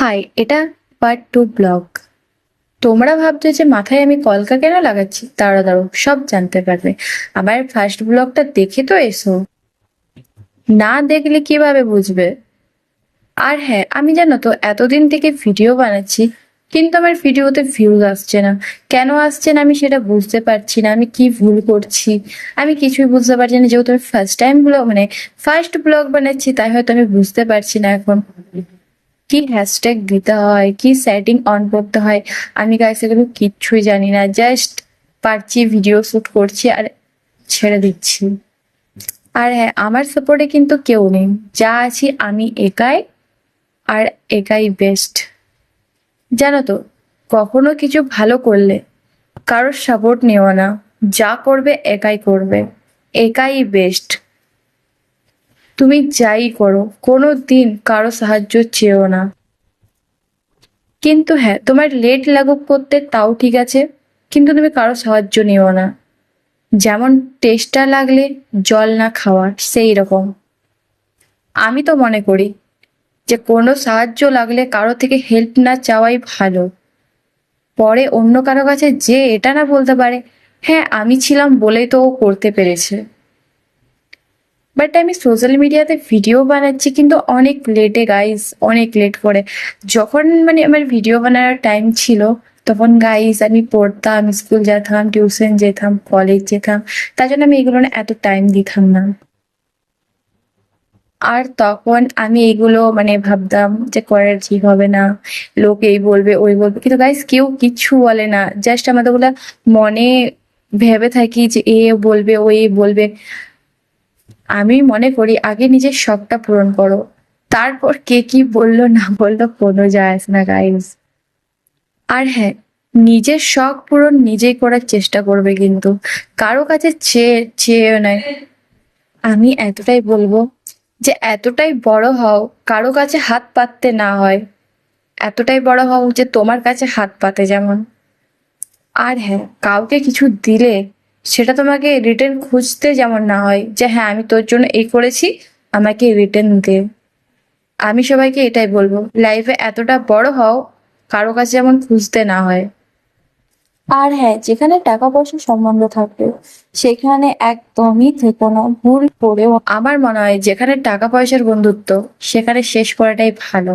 High, এটা part 2 blog. তোমরা ভাবছো যে মাথায় আমি কলকা কেন লাগাচ্ছি? দাঁড়াও দাঁড়াও, সব জানতে পারবে। আমার ফার্স্ট ব্লগটা দেখে তো এসো, না দেখলে কিভাবে বুঝবে? আর হ্যাঁ, আমি জানো তো এতদিন থেকে ভিডিও বানাচ্ছি, কিন্তু আমার ভিডিওতে ভিউজ আসছে না। কেন আসছে না আমি সেটা বুঝতে পারছি না। আমি কি ভুল করছি আমি কিছুই বুঝতে পারছি না। যেহেতু আমি first time blog first blog বানাচ্ছি, তাই হয়তো আমি বুঝতে পারছি না এখন কি হ্যাশট্যাগ দিতে হয়, কি সেটিং অন করতে হয়। আমি গাইস এগুলো কিচ্ছুই জানি না, জাস্ট পারছি, ভিডিও শুট করছি আর ছেড়ে দিচ্ছি। আর হ্যাঁ, আমার সাপোর্টে কিন্তু কেউ নেই, যা আছি আমি একাই, আর একাই বেস্ট। জানো তো, কখনো কিছু ভালো করলে কারোর সাপোর্ট নিও না, যা করবে একাই করবে, একাই বেস্ট। তুমি যাই করো, কোনো দিন কারো সাহায্য চেয়েও না। কিন্তু হ্যাঁ, তোমার লেট লাগুক করতে তাও ঠিক আছে, কিন্তু তুমি কারো সাহায্য নিও না। যেমন টেস্টটা লাগলে জল না খাওয়া, সেই রকম। আমি তো মনে করি যে কোনো সাহায্য লাগলে কারো থেকে হেল্প না চাওয়াই ভালো। পরে অন্য কারো কাছে যে এটা না বলতে পারে, হ্যাঁ আমি ছিলাম বলেই তো ও করতে পেরেছে। বাট আমি সোশ্যাল মিডিয়াতে ভিডিও বানাচ্ছি কিন্তু অনেক লেটে গাইস, অনেক লেট করে। যখন আমার ভিডিও বানানোর টাইম ছিল, তখন গাইস আমি পড়তাম, স্কুল যেতাম, টিউশন যেতাম, কলেজ যেতাম। তার জন্য আমি এগুলো না এত টাইম দিতাম না। আর তখন আমি এগুলো ভাবতাম যে করার ঠিক হবে না, লোক এই বলবে ওই বলবে, কিন্তু গাইস কেউ কিচ্ছু বলে না। জাস্ট আমাদের ওগুলা মনে ভেবে থাকি যে এ বলবে ও এ বলবে। আমি মনে করি আগে নিজের শখটা পূরণ করো, তারপর কে কি বললো না বললো কোনো যায় আসে না গাইস। আর হ্যাঁ, নিজের শখ পূরণ নিজেই করার চেষ্টা করবে, কিন্তু কারো কাছে চেয়ে চেয়ে নয়। আমি এতটাই বলবো যে এতটাই বড় হও কারো কাছে হাত পাততে না হয়, এতটাই বড় হও যে তোমার কাছে হাত পাতে যেমন। আর হ্যাঁ, কাউকে কিছু দিলে সেটা তোমাকে রিটার্ন খুঁজতে যেমন না হয়, যে হ্যাঁ আমি তোর জন্য এই করেছি, আমাকে রিটার্ন দে। আমি সবাইকে এটাই বলবো, লাইফে এতটা বড় হও কারো কাছে যেমন খুঁজতে না হয়। আর হ্যাঁ, যেখানে টাকা পয়সার সম্বন্ধ থাকবে সেখানে একদমই থেকো না, ভুল করেও। আমার মনে হয় যেখানে টাকা পয়সার বন্ধুত্ব, সেখানে শেষ করাটাই ভালো।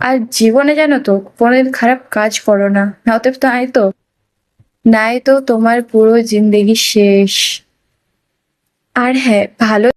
আর জীবনে জানো তো, কোনোদিন খারাপ কাজ করো না, নয়তো নাই তো তোমার পুরো জিন্দেগি শেষ। আর হ্যাঁ, ভালো